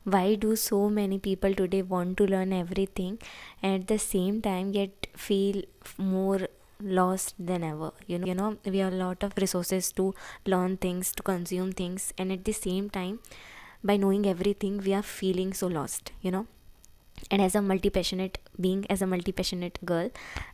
Why do so many people today want to learn everything and at the same time yet feel more lost than ever? We have a lot of resources to learn things, to consume things, and at the same time, by knowing everything, we are feeling so lost. And as a multi-passionate girl,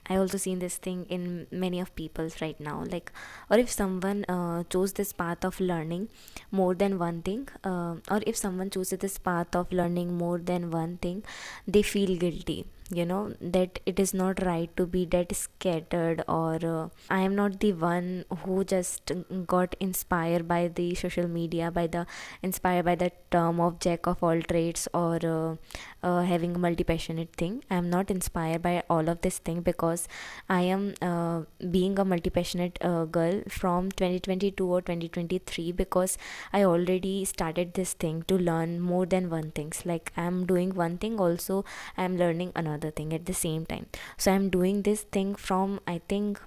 I also seen this thing in many of people's right now, like, or if someone chose this path of learning more than one thing, or if someone chooses this path of learning more than one thing, they feel guilty, that it is not right to be that scattered, or I am not the one who just got inspired by the social media, inspired by the term of jack of all trades, or having a multi-passionate thing. I am not inspired by all of this thing, because I am being a multi-passionate girl from 2022 or 2023, because I already started this thing to learn more than one things. Like, I am doing one thing, also I am learning another thing at the same time. So I am doing this thing from, I think,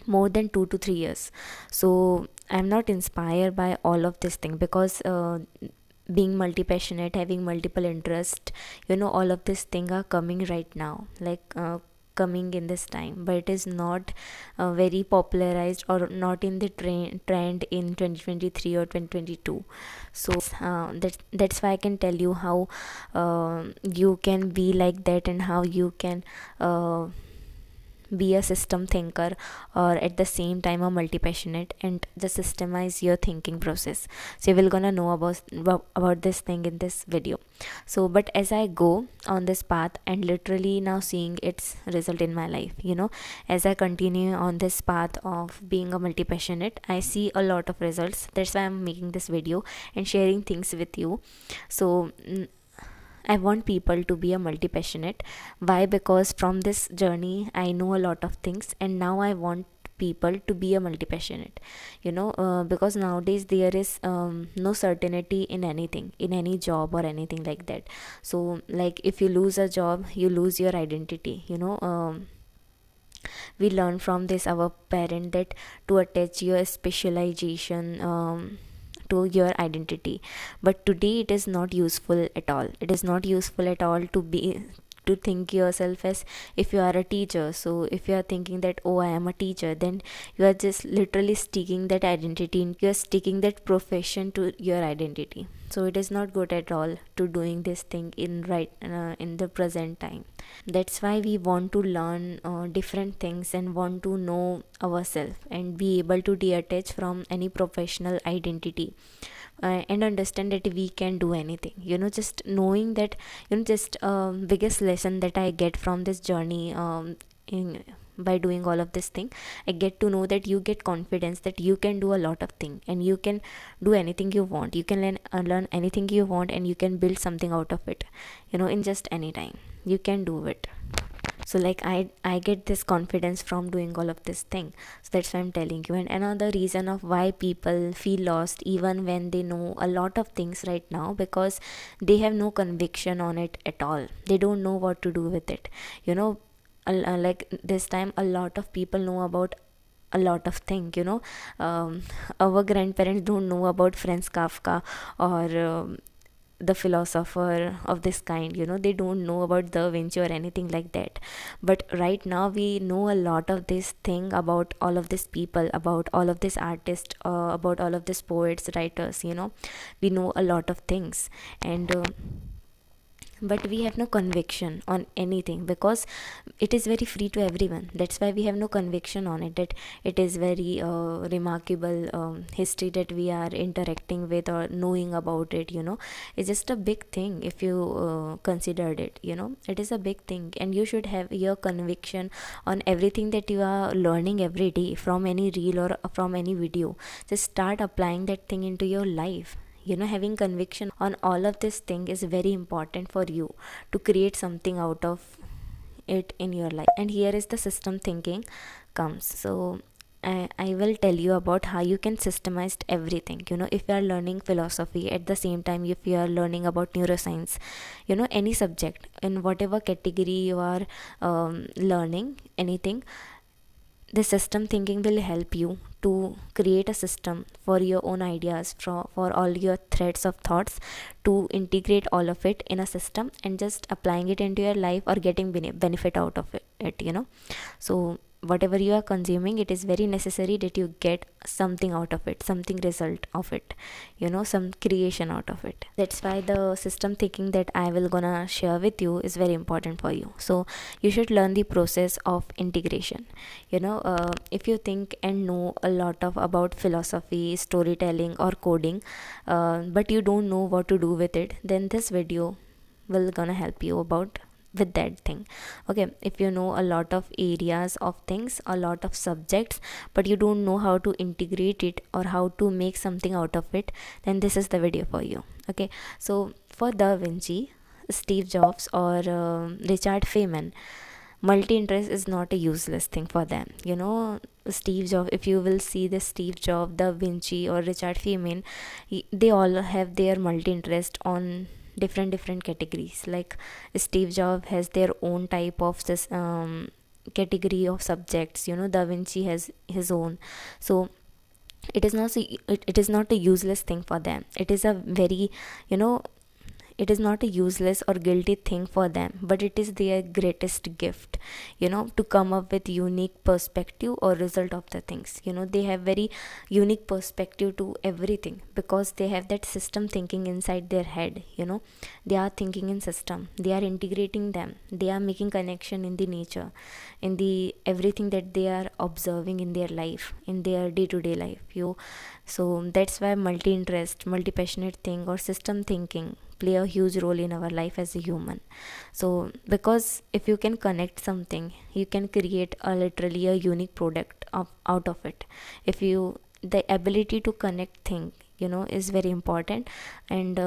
more than 2 to 3 years. So I'm not inspired by all of this thing, because being multi-passionate, having multiple interest, all of this thing are coming right now, like coming in this time, but it is not very popularized, or not in the trend in 2023 or 2022. So that's why I can tell you how you can be like that, and how you can be a system thinker, or at the same time a multi-passionate, and just systemize your thinking process. So you will gonna know about this thing in this video. So but as I go on this path, and literally now seeing its result in my life, as I continue on this path of being a multi-passionate, I see a lot of results. That's why I'm making this video and sharing things with you. So I want people to be a multi-passionate. Why? Because from this journey, I know a lot of things, and now I want people to be a multi-passionate. Because nowadays there is no certainty in anything, in any job or anything like that. So, like, if you lose a job, you lose your identity. We learn from this our parent that to attach your specialization to your identity, but today it is not useful at all. It is not useful at all to think yourself as if you are a teacher. So if you are thinking that, oh, I am a teacher, then you are just literally sticking that identity, you're sticking that profession to your identity. So it is not good at all to doing this thing in the present time. That's why we want to learn different things, and want to know ourselves, and be able to detach from any professional identity, and understand that we can do anything. Just knowing that, just biggest lesson that I get from this journey, in by doing all of this thing, I get to know that you get confidence that you can do a lot of things, and you can do anything you want. You can learn anything you want, and you can build something out of it, in just any time. You can do it. So, like, I get this confidence from doing all of this thing. So that's why I'm telling you. And another reason of why people feel lost even when they know a lot of things right now, because they have no conviction on it at all. They don't know what to do with it. Like, this time a lot of people know about a lot of things. Our grandparents don't know about Franz Kafka, or the philosopher of this kind. They don't know about Da Vinci or anything like that. But right now we know a lot of this thing about all of these people, about all of these artists, about all of these poets, writers. We know a lot of things, and but we have no conviction on anything, because it is very free to everyone. That's why we have no conviction on it, that it is very remarkable history that we are interacting with or knowing about it. It's just a big thing. If you considered it, it is a big thing, and you should have your conviction on everything that you are learning every day, from any reel or from any video. Just start applying that thing into your life. Having conviction on all of this thing is very important for you to create something out of it in your life. And here is the system thinking comes. So I will tell you about how you can systemize everything. If you are learning philosophy, at the same time, if you are learning about neuroscience, any subject in whatever category you are learning anything, The system thinking will help you to create a system for your own ideas, for all your threads of thoughts, to integrate all of it in a system and just applying it into your life or getting benefit out of it. So whatever you are consuming, it is very necessary that you get something out of it, something result of it, some creation out of it. That's why the system thinking that I will gonna share with you is very important for you. So you should learn the process of integration. If you think and know a lot of about philosophy, storytelling or coding, but you don't know what to do with it, then this video will gonna help you about with that thing. Okay, if you know a lot of areas of things, a lot of subjects, but you don't know how to integrate it or how to make something out of it, then this is the video for you. Okay, so for Da Vinci, Steve Jobs or Richard Feynman, multi-interest is not a useless thing for them. Steve Jobs, if you will see the Steve Jobs, Da Vinci or Richard Feynman, they all have their multi-interest on different categories. Like Steve Jobs has their own type of this category of subjects. Da Vinci has his own. So it is not a useless thing for them. It is a very, it is not a useless or guilty thing for them, but it is their greatest gift, to come up with unique perspective or result of the things. They have very unique perspective to everything because they have that system thinking inside their head. They are thinking in system, they are integrating them, they are making connection in the nature, in the everything that they are observing in their life, in their day-to-day life. So that's why multi-interest, multi-passionate thing or system thinking play a huge role in our life as a human. So because if you can connect something, you can create a literally a unique product out of it. If you the ability to connect thing, is very important. And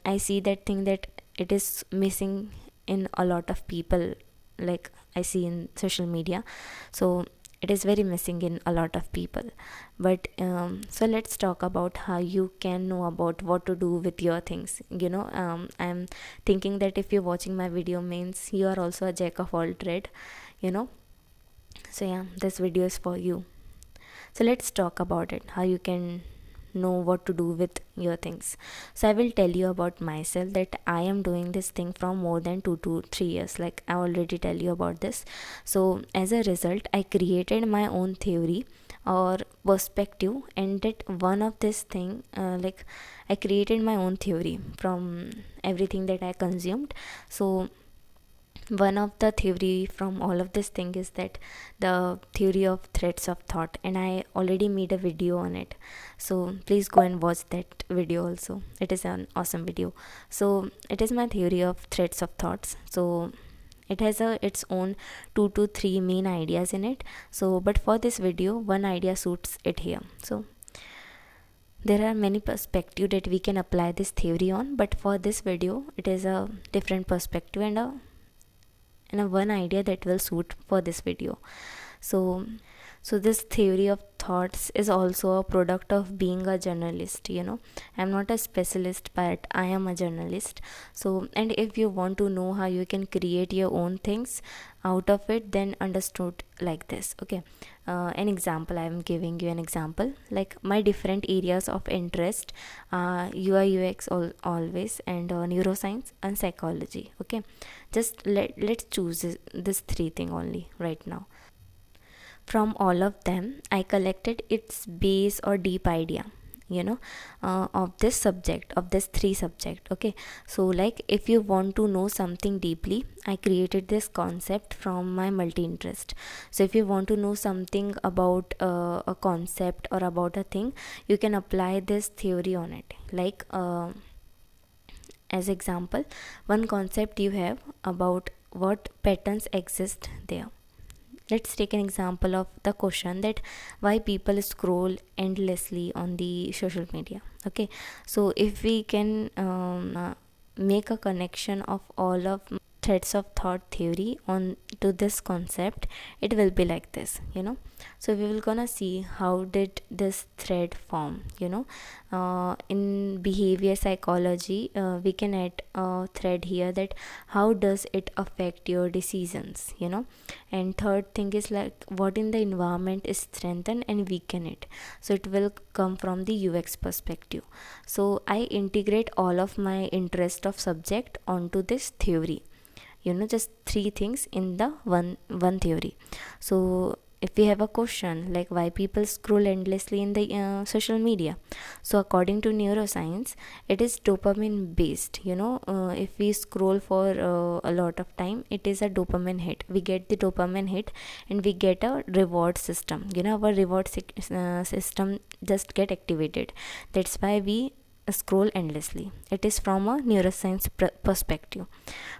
I see that thing that it is missing in a lot of people, like I see in social media. So it is very missing in a lot of people. But so let's talk about how you can know about what to do with your things. I'm thinking that if you're watching my video means you are also a jack of all trade. So yeah, this video is for you. So let's talk about it, how you can know what to do with your things. So I will tell you about myself that I am doing this thing from more than 2 to 3 years, like I already tell you about this. So as a result, I created my own theory or perspective, and that one of this thing, like I created my own theory from everything that I consumed. So one of the theory from all of this thing is that the theory of threads of thought, and I already made a video on it. So please go and watch that video also. It is an awesome video. So it is my theory of threads of thoughts. So it has its own 2 to 3 main ideas in it. So but for this video, one idea suits it here. So there are many perspectives that we can apply this theory on, but for this video it is a different perspective and a one idea that will suit for this video. So this theory of thoughts is also a product of being a journalist. I'm not a specialist, but I am a journalist. So, and if you want to know how you can create your own things out of it, then understood like this. Okay, an example, I am giving you an example, like my different areas of interest, UI UX always, and neuroscience and psychology. Okay, just let's choose this three thing only right now. From all of them, I collected its base or deep idea, of this subject, of this three subject. Okay, so like if you want to know something deeply, I created this concept from my multi-interest. So if you want to know something about a concept or about a thing, you can apply this theory on it. Like as example, one concept you have about what patterns exist there. Let's take an example of the question that why people scroll endlessly on the social media. Okay, so if we can make a connection of all of threads of thought theory on to this concept, it will be like this, so we will gonna see how did this thread form. In behavior psychology, we can add a thread here, that how does it affect your decisions. And third thing is like what in the environment is strengthen and weaken it. So it will come from the UX perspective. So I integrate all of my interest of subject onto this theory, just three things in the one theory. So if we have a question like why people scroll endlessly in the social media, so according to neuroscience, it is dopamine based. If we scroll for a lot of time, it is a dopamine hit. We get the dopamine hit and we get a reward system. Our reward system just get activated. That's why we scroll endlessly. It is from a neuroscience perspective.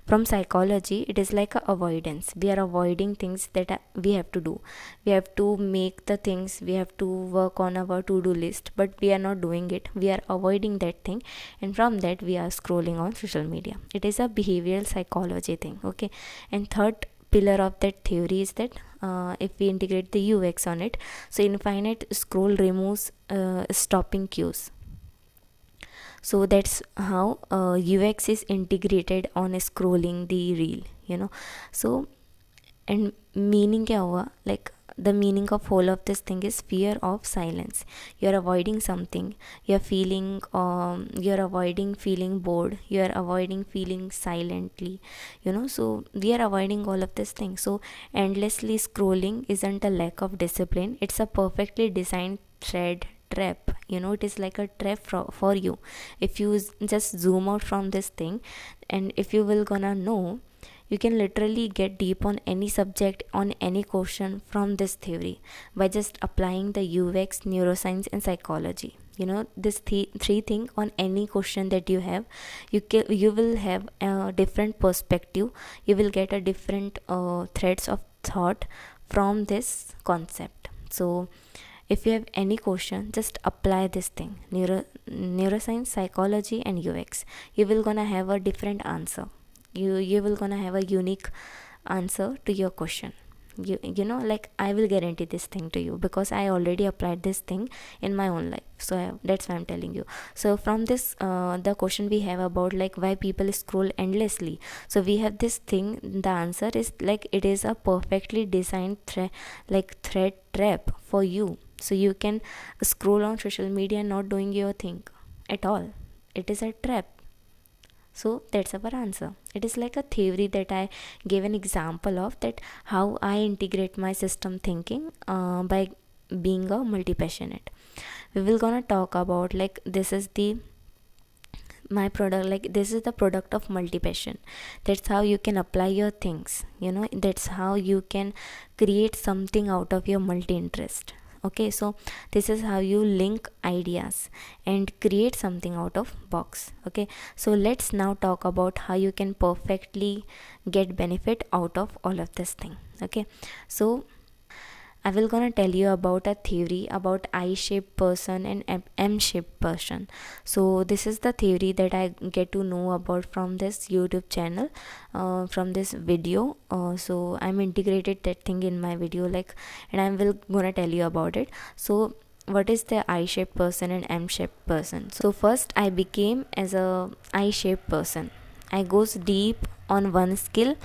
From psychology, it is like a avoidance. We are avoiding things that we have to do. We have to make the things, we have to work on our to-do list, but we are not doing it. We are avoiding that thing, and from that we are scrolling on social media. It is a behavioral psychology thing. Okay. And third pillar of that theory is that if we integrate the UX on it, so infinite scroll removes stopping cues. So that's how UX is integrated on scrolling the reel. So and meaning क्या हुआ, like the meaning of whole of this thing is fear of silence. You're avoiding something, you're avoiding feeling bored, you're avoiding feeling silently, so we are avoiding all of this thing. So endlessly scrolling isn't a lack of discipline, it's a perfectly designed trap. It is like a trap for you. If you just zoom out from this thing, and if you will gonna know, you can literally get deep on any subject, on any question from this theory by just applying the UX, neuroscience and psychology. This three thing on any question that you have, you will have a different perspective. You will get a different threads of thought from this concept. So if you have any question, just apply this thing, neuroscience, psychology and UX. You will gonna have a different answer. You will gonna have a unique answer to your question. Like I will guarantee this thing to you because I already applied this thing in my own life. So that's why I'm telling you. So from this the question we have about like why people scroll endlessly, so we have this thing. The answer is like it is a perfectly designed thread trap for you, so you can scroll on social media not doing your thing at all. It is a trap. So that's our answer. It is like a theory that I gave an example of, that how I integrate my system thinking by being a multi-passionate. We will gonna talk about like this is the my product, like this is the product of multi-passion. That's how you can apply your things. That's how you can create something out of your multi-interest. Okay, so this is how you link ideas and create something out of box. Okay, so let's now talk about how you can perfectly get benefit out of all of this thing. Okay, so I will gonna tell you about a theory about I-shaped person and M-shaped person. So this is the theory that I get to know about from this YouTube channel, from this video. So I'm integrated that thing in my video, like, and I will gonna tell you about it. So what is the I-shaped person and M-shaped person? So first I became as a I-shaped person. I goes deep on one skill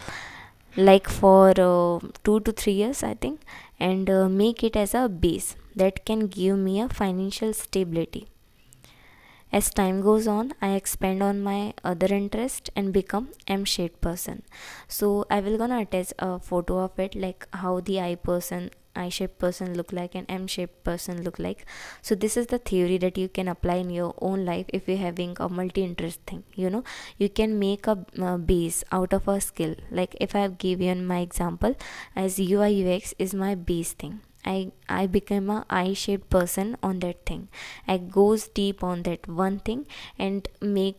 like for 2 to 3 years I think, and make it as a base that can give me a financial stability. As time goes on, I expand on my other interest and become M-shaped person. So I will gonna attach a photo of it, like how the I-shaped person look like and M-shaped person look like. So this is the theory that you can apply in your own life if you're having a multi-interest thing. You can make a base out of a skill. Like if I've given my example as UI UX is my base thing. I became a I-shaped person on that thing. I goes deep on that one thing and made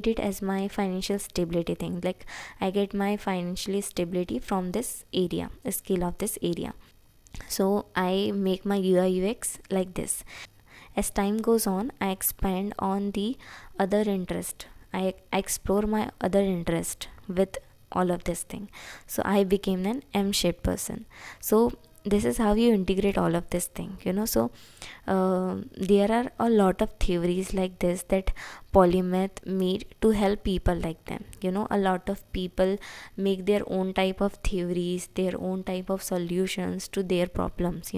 it as my financial stability thing. Like I get my financial stability from this area, a skill of this area. So I make my UI UX like this. As time goes on, I expand on the other interest I explore my other interest with all of this thing. So I became an M-shaped person. So this is how you integrate all of this thing, so there are a lot of theories like this that polymath made to help people like them. A lot of people make their own type of theories, their own type of solutions to their problems.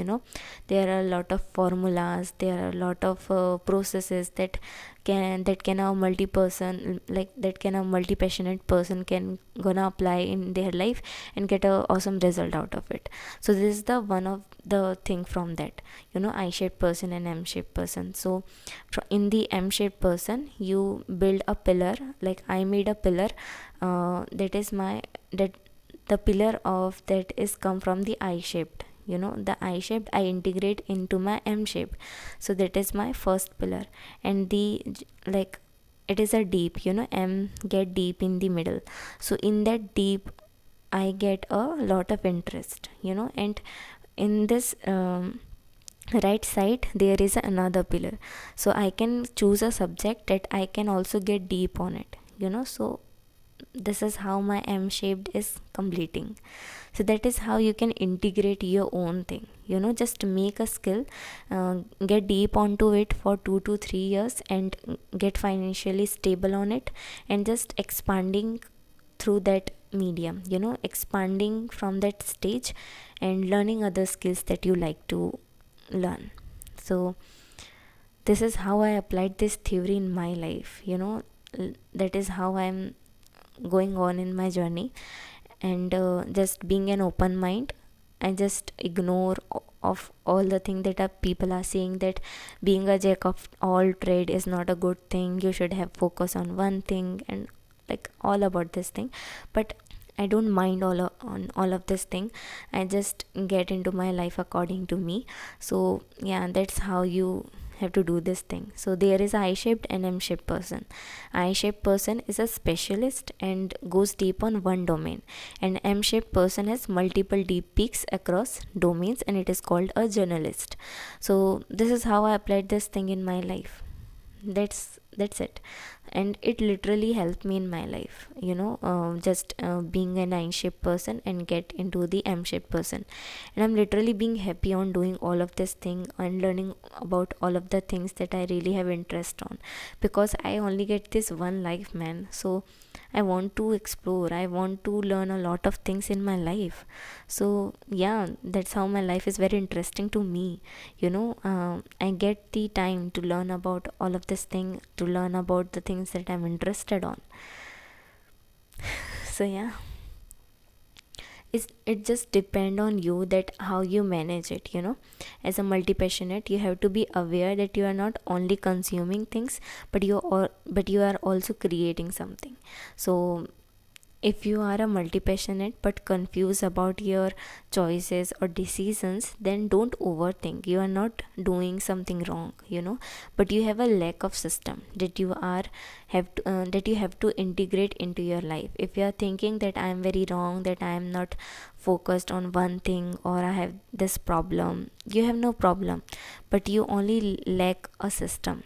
There are a lot of formulas, there are a lot of processes that can a multi person, like that can a multi passionate person can gonna apply in their life and get a awesome result out of it. So this is the one of the thing from that, I-shaped person and M-shaped person. So in the M-shaped person, you build a pillar. Like I made a pillar, that the pillar of that is come from the I-shaped. The I-shaped I integrate into my M-shaped. So that is my first pillar. And the like it is a deep, M get deep in the middle. So in that deep I get a lot of interest, and in this right side there is another pillar. So I can choose a subject that I can also get deep on it. So this is how my M-shaped is completing. So that is how you can integrate your own thing. Just make a skill, get deep onto it for 2 to 3 years and get financially stable on it, and just expanding through that medium, expanding from that stage and learning other skills that you like to learn. So this is how I applied this theory in my life. That is how I'm going on in my journey. And just being an open mind, I just ignore of all the thing that people are saying, that being a jack of all trade is not a good thing, you should have focus on one thing, and like all about this thing. But I don't mind on all of this thing. I just get into my life according to me. So yeah, that's how you have to do this thing. So there is I-shaped and M-shaped person. I-shaped person is a specialist and goes deep on one domain, and M-shaped person has multiple deep peaks across domains, and it is called a generalist. So this is how I applied this thing in my life. That's it. And it literally helped me in my life, just being an I-shaped person and get into the M-shaped person. And I'm literally being happy on doing all of this thing and learning about all of the things that I really have interest on, because I only get this one life, man. So I want to explore, I want to learn a lot of things in my life. So yeah, that's how my life is very interesting to me. I get the time to learn about all of this thing, to learn about the things that I'm interested on. So yeah, it just depend on you that how you manage it. As a multi-passionate, you have to be aware that you are not only consuming things, but you are also creating something. So if you are a multi-passionate but confused about your choices or decisions, then don't overthink. You are not doing something wrong, but you have a lack of system that that you have to integrate into your life. If you are thinking that I am very wrong, that I am not focused on one thing, or I have this problem, you have no problem, but you only lack a system.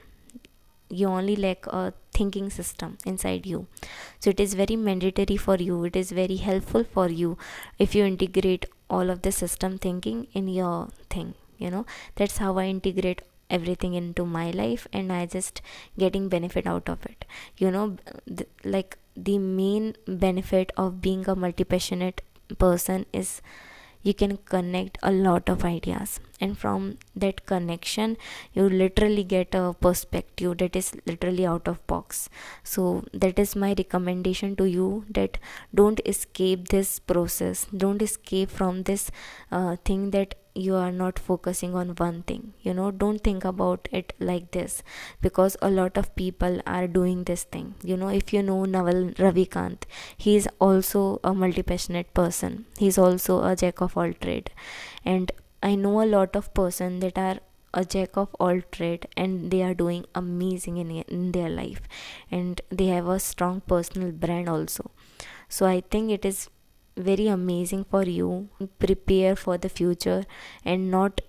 You only lack a thinking system inside you. So it is very mandatory for you, it is very helpful for you if you integrate all of the system thinking in your thing. That's how I integrate everything into my life, and I just getting benefit out of it. Like the main benefit of being a multi-passionate person is you can connect a lot of ideas, and from that connection you literally get a perspective that is literally out of box. So that is my recommendation to you, that don't escape this process, don't escape from this thing that you are not focusing on one thing. Don't think about it like this, because a lot of people are doing this thing. If you know Naval Ravikant, he is also a multi-passionate person, he's also a jack of all trade. And I know a lot of person that are a jack of all trade, and they are doing amazing in their life, and they have a strong personal brand also. So I think it is very amazing for you. Prepare for the future and not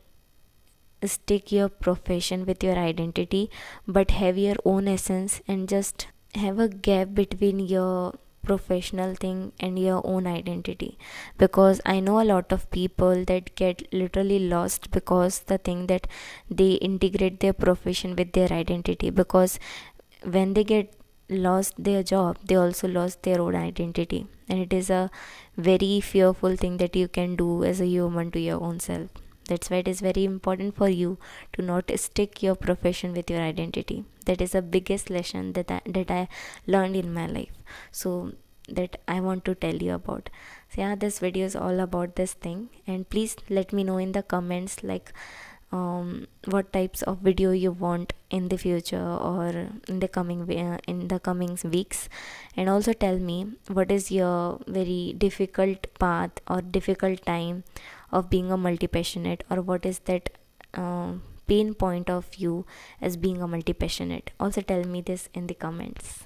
stick your profession with your identity, but have your own essence and just have a gap between your professional thing and your own identity, because I know a lot of people that get literally lost because the thing that they integrate their profession with their identity, because when they get lost their job, they also lost their own identity, and it is a very fearful thing that you can do as a human to your own self. That's why it is very important for you to not stick your profession with your identity. That is the biggest lesson that I learned in my life, so that I want to tell you about. So yeah, this video is all about this thing, and please let me know in the comments, like, what types of video you want in the future or in the coming weeks. And also tell me what is your very difficult path or difficult time of being a multi-passionate, or what is that pain point of you as being a multi-passionate. Also tell me this in the comments.